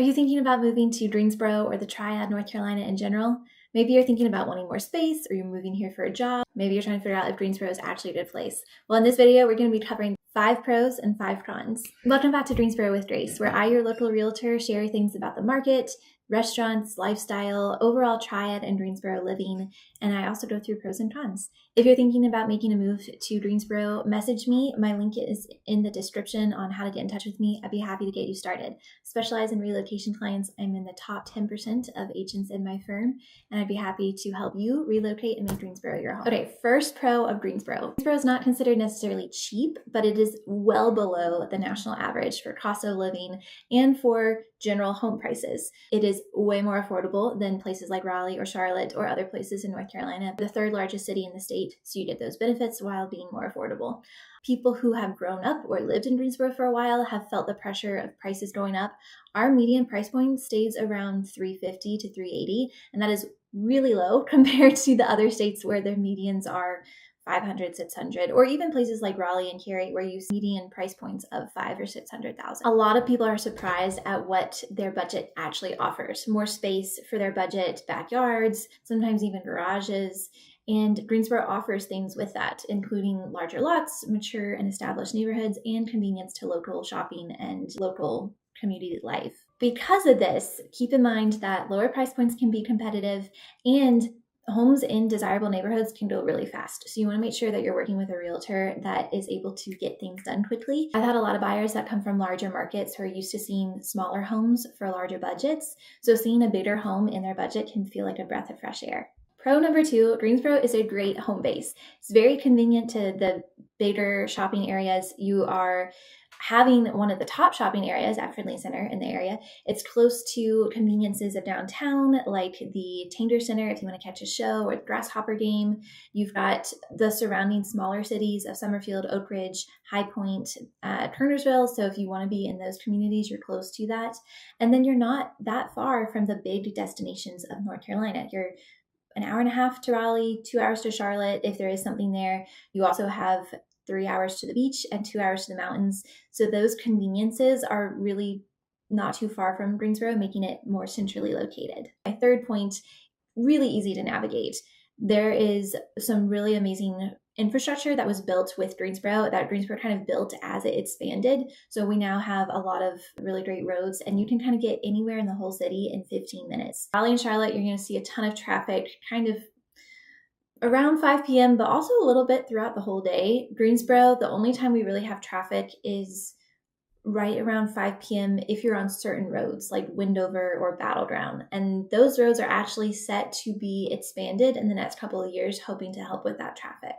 Are you thinking about moving to Greensboro or the Triad, North Carolina in general? Maybe you're thinking about wanting more space, or you're moving here for a job. Maybe you're trying to figure out if Greensboro is actually a good place. Well, in this video, we're going to be covering 5 pros and 5 cons. Welcome back to Greensboro with Grace, where I, your local realtor, share things about the market, restaurants, lifestyle, overall Triad and Greensboro living, and I also go through pros and cons. If you're thinking about making a move to Greensboro, message me. My link is in the description on how to get in touch with me. I'd be happy to get you started. Specialize in relocation clients. I'm in the top 10% of agents in my firm, and I'd be happy to help you relocate and make Greensboro your home. Okay, first pro of Greensboro. Greensboro is not considered necessarily cheap, but it is well below the national average for cost of living and for general home prices. It is way more affordable than places like Raleigh or Charlotte or other places in North Carolina, the 3rd largest city in the state, so you get those benefits while being more affordable. People who have grown up or lived in Greensboro for a while have felt the pressure of prices going up. Our median price point stays around $350 to $380, and that is really low compared to the other states where their medians are $500, $600, or even places like Raleigh and Cary where you see median price points of $500,000 or $600,000. A lot of people are surprised at what their budget actually offers. More space for their budget, backyards, sometimes even garages. And Greensboro offers things with that, including larger lots, mature and established neighborhoods, and convenience to local shopping and local community life. Because of this, keep in mind that lower price points can be competitive and homes in desirable neighborhoods can go really fast. So you want to make sure that you're working with a realtor that is able to get things done quickly. I've had a lot of buyers that come from larger markets who are used to seeing smaller homes for larger budgets. So seeing a bigger home in their budget can feel like a breath of fresh air. Pro number 2, Greensboro is a great home base. It's very convenient to the bigger shopping areas. You are having one of the top shopping areas at Friendly Center in the area. It's close to conveniences of downtown, like the Tanger Center if you want to catch a show, or the Grasshopper game. You've got the surrounding smaller cities of Summerfield, Oak Ridge, High Point, Kernersville. So if you want to be in those communities, you're close to that. And then you're not that far from the big destinations of North Carolina. You're an hour and a half to Raleigh, 2 hours to Charlotte if there is something there. You also have 3 hours to the beach and 2 hours to the mountains. So those conveniences are really not too far from Greensboro, making it more centrally located. My third point, really easy to navigate. There is some really amazing infrastructure that was built with Greensboro, that Greensboro kind of built as it expanded. So we now have a lot of really great roads, and you can kind of get anywhere in the whole city in 15 minutes. Raleigh and Charlotte, you're going to see a ton of traffic kind of around 5 p.m., but also a little bit throughout the whole day. Greensboro, the only time we really have traffic is right around 5 p.m. if you're on certain roads like Windover or Battleground. And those roads are actually set to be expanded in the next couple of years, hoping to help with that traffic.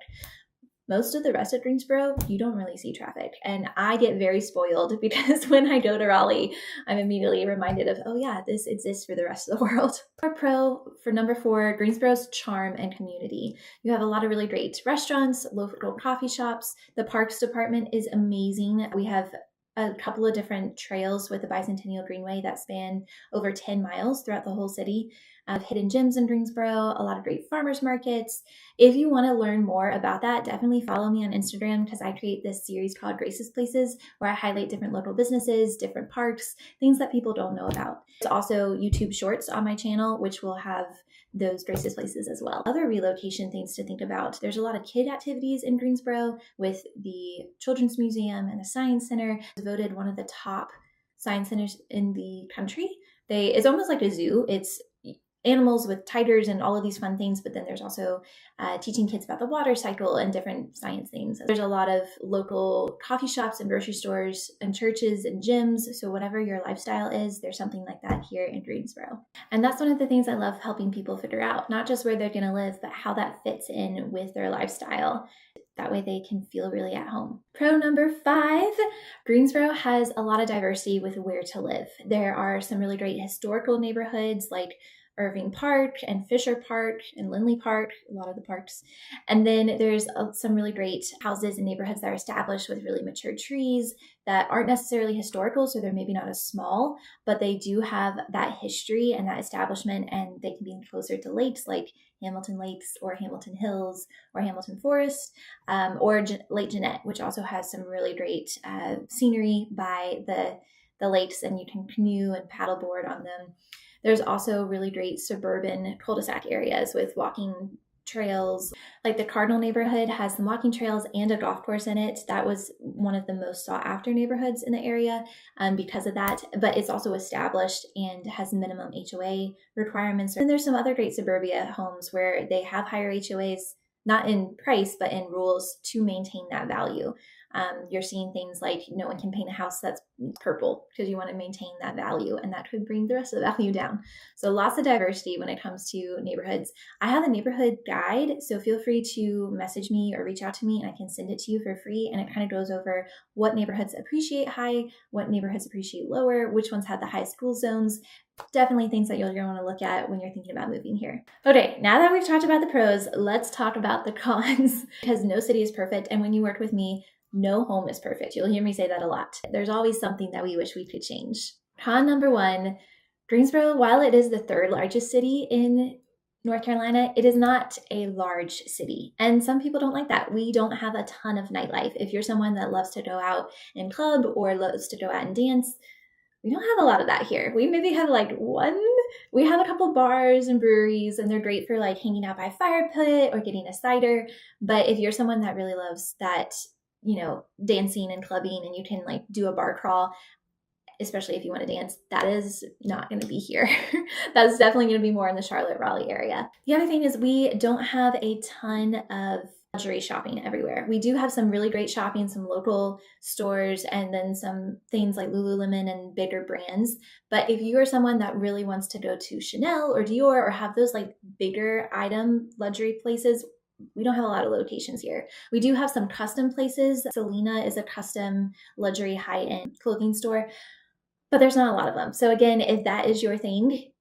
Most of the rest of Greensboro, you don't really see traffic. And I get very spoiled because when I go to Raleigh, I'm immediately reminded of, oh yeah, this exists for the rest of the world. Our pro for number 4, Greensboro's charm and community. You have a lot of really great restaurants, local coffee shops. The parks department is amazing. We have a couple of different trails with the Bicentennial Greenway that span over 10 miles throughout the whole city. Hidden gems in Greensboro, a lot of great farmers markets. If you want to learn more about that, definitely follow me on Instagram because I create this series called Grace's Places where I highlight different local businesses, different parks, things that people don't know about. There's also YouTube Shorts on my channel, which will have those Grace's Places as well. Other relocation things to think about. There's a lot of kid activities in Greensboro with the Children's Museum and the Science Center. It's voted one of the top science centers in the country. It's almost like a zoo. It's animals with tigers and all of these fun things, but then there's also teaching kids about the water cycle and different science things. There's a lot of local coffee shops and grocery stores and churches and gyms, so whatever your lifestyle is, there's something like that here in Greensboro. And that's one of the things I love helping people figure out, not just where they're going to live, but how that fits in with their lifestyle. That way they can feel really at home. Pro number 5, Greensboro has a lot of diversity with where to live. There are some really great historical neighborhoods like Irving Park and Fisher Park and Lindley Park, a lot of the parks. And then there's some really great houses and neighborhoods that are established with really mature trees that aren't necessarily historical, so they're maybe not as small, but they do have that history and that establishment, and they can be closer to lakes like Hamilton Lakes or Hamilton Hills or Hamilton Forest, or Lake Jeanette, which also has some really great scenery by the the lakes and you can canoe and paddleboard on them. There's also really great suburban cul-de-sac areas with walking trails. Like the Cardinal neighborhood has some walking trails and a golf course in it. That was one of the most sought after neighborhoods in the area because of that. But it's also established and has minimum HOA requirements. And there's some other great suburbia homes where they have higher HOAs, not in price, but in rules to maintain that value. You're seeing things like no one can paint a house that's purple because you want to maintain that value, and that could bring the rest of the value down. So lots of diversity when it comes to neighborhoods. I have a neighborhood guide, so feel free to message me or reach out to me and I can send it to you for free. And it kind of goes over what neighborhoods appreciate high, what neighborhoods appreciate lower, which ones have the highest school zones. Definitely things that you're going to want to look at when you're thinking about moving here. Okay, now that we've talked about the pros, let's talk about the cons because no city is perfect. And when you work with me, no home is perfect. You'll hear me say that a lot. There's always something that we wish we could change. Con number one, Greensboro, while it is the third largest city in North Carolina, it is not a large city. And some people don't like that. We don't have a ton of nightlife. If you're someone that loves to go out and club or loves to go out and dance, we don't have a lot of that here. We maybe have we have a couple bars and breweries, and they're great for like hanging out by a fire pit or getting a cider. But if you're someone that really loves that, dancing and clubbing, and you can like do a bar crawl, especially if you want to dance, that is not going to be here. That's definitely going to be more in the Charlotte, Raleigh area. The other thing is we don't have a ton of luxury shopping everywhere. We do have some really great shopping, some local stores, and then some things like Lululemon and bigger brands. But if you are someone that really wants to go to Chanel or Dior or have those like bigger item luxury places, we don't have a lot of locations here. We do have some custom places. Selena is a custom luxury high-end clothing store, but there's not a lot of them. So again, if that is your thing,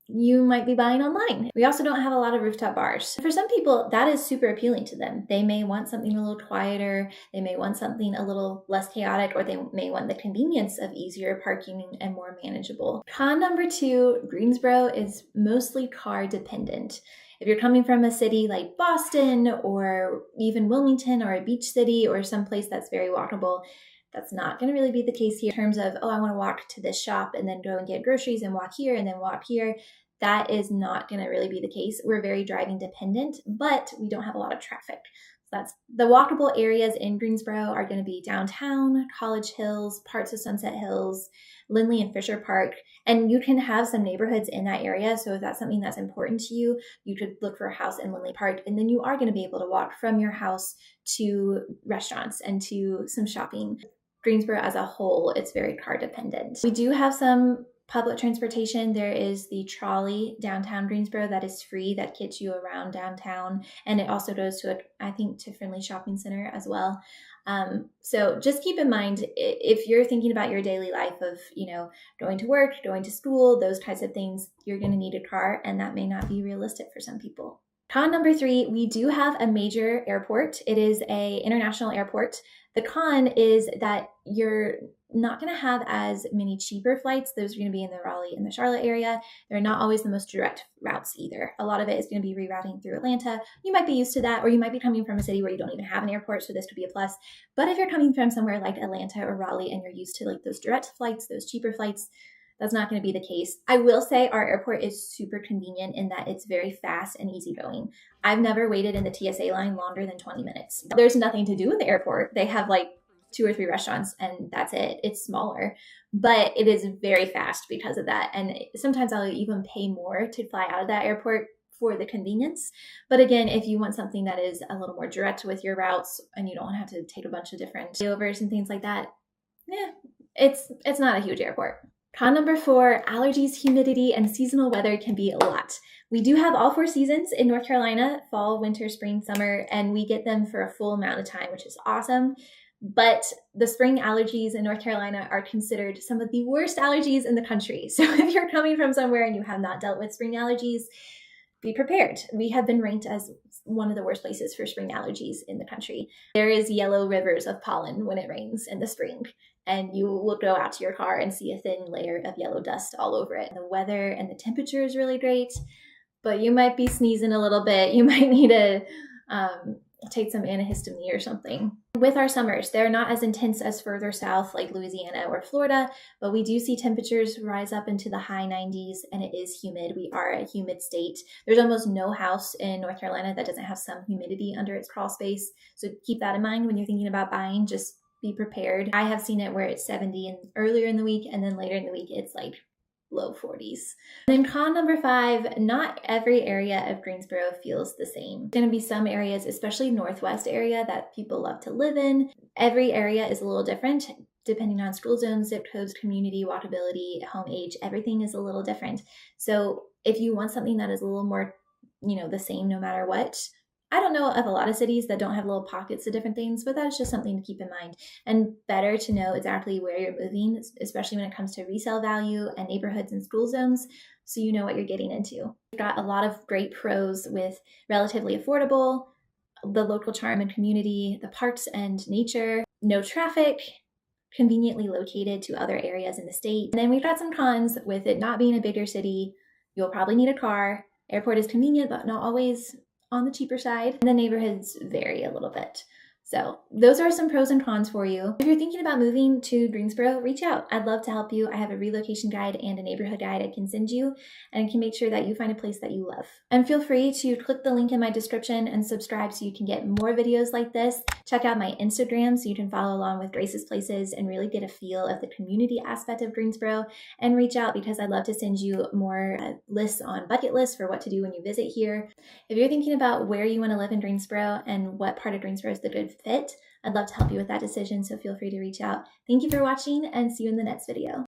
you might be buying online. We also don't have a lot of rooftop bars. For some people, that is super appealing to them. They may want something a little quieter. They may want something a little less chaotic, or they may want the convenience of easier parking and more manageable. Con number two, Greensboro is mostly car dependent. If you're coming from a city like Boston or even Wilmington or a beach city or someplace that's very walkable, that's not going to really be the case here in terms of, I want to walk to this shop and then go and get groceries and walk here and then walk here. That is not going to really be the case. We're very driving dependent, but we don't have a lot of traffic. So that's the walkable areas in Greensboro are going to be downtown, College Hills, parts of Sunset Hills, Lindley and Fisher Park. And you can have some neighborhoods in that area. So if that's something that's important to you, you could look for a house in Lindley Park, and then you are going to be able to walk from your house to restaurants and to some shopping. Greensboro as a whole, it's very car dependent. We do have some public transportation. There is the trolley downtown Greensboro that is free, that gets you around downtown. And it also goes to, to Friendly Shopping Center as well. So just keep in mind, if you're thinking about your daily life of, going to work, going to school, those types of things, you're going to need a car, and that may not be realistic for some people. Con number three, we do have a major airport. It is an international airport. The con is that you're not going to have as many cheaper flights. Those are going to be in the Raleigh and the Charlotte area. They're not always the most direct routes either. A lot of it is going to be rerouting through Atlanta. You might be used to that, or you might be coming from a city where you don't even have an airport, so this could be a plus. But if you're coming from somewhere like Atlanta or Raleigh and you're used to like those direct flights, those cheaper flights, that's not going to be the case. I will say our airport is super convenient in that it's very fast and easygoing. I've never waited in the TSA line longer than 20 minutes. There's nothing to do in the airport. They have like 2 or 3 restaurants and that's it. It's smaller, but it is very fast because of that. And sometimes I'll even pay more to fly out of that airport for the convenience. But again, if you want something that is a little more direct with your routes and you don't have to take a bunch of different layovers and things like that, it's not a huge airport. Con number 4, allergies, humidity, and seasonal weather can be a lot. We do have all 4 seasons in North Carolina, fall, winter, spring, summer, and we get them for a full amount of time, which is awesome. But the spring allergies in North Carolina are considered some of the worst allergies in the country. So if you're coming from somewhere and you have not dealt with spring allergies, be prepared. We have been ranked as one of the worst places for spring allergies in the country. There is yellow rivers of pollen when it rains in the spring, and you will go out to your car and see a thin layer of yellow dust all over it. The weather and the temperature is really great, but you might be sneezing a little bit. You might need to take some antihistamine or something. With our summers, they're not as intense as further south like Louisiana or Florida, but we do see temperatures rise up into the high 90s and it is humid. We are a humid state. There's almost no house in North Carolina that doesn't have some humidity under its crawl space. So keep that in mind when you're thinking about buying. Just be prepared. I have seen it where it's 70 and earlier in the week, and then later in the week it's like low 40s. And then con number 5, not every area of Greensboro feels the same. There's going to be some areas, especially northwest area, that people love to live in. Every area is a little different depending on school zones, zip codes, community, walkability, home age. Everything is a little different. So if you want something that is a little more, the same no matter what, I don't know of a lot of cities that don't have little pockets of different things, but that's just something to keep in mind. And better to know exactly where you're moving, especially when it comes to resale value and neighborhoods and school zones, so you know what you're getting into. We've got a lot of great pros with relatively affordable, the local charm and community, the parks and nature, no traffic, conveniently located to other areas in the state. And then we've got some cons with it not being a bigger city. You'll probably need a car. Airport is convenient, but not always on the cheaper side. And the neighborhoods vary a little bit. So those are some pros and cons for you. If you're thinking about moving to Greensboro, reach out. I'd love to help you. I have a relocation guide and a neighborhood guide I can send you and can make sure that you find a place that you love. And feel free to click the link in my description and subscribe so you can get more videos like this. Check out my Instagram so you can follow along with Grace's Places and really get a feel of the community aspect of Greensboro, and reach out because I'd love to send you more lists on bucket lists for what to do when you visit here. If you're thinking about where you want to live in Greensboro and what part of Greensboro is the good fit, I'd love to help you with that decision, so feel free to reach out. Thank you for watching and see you in the next video.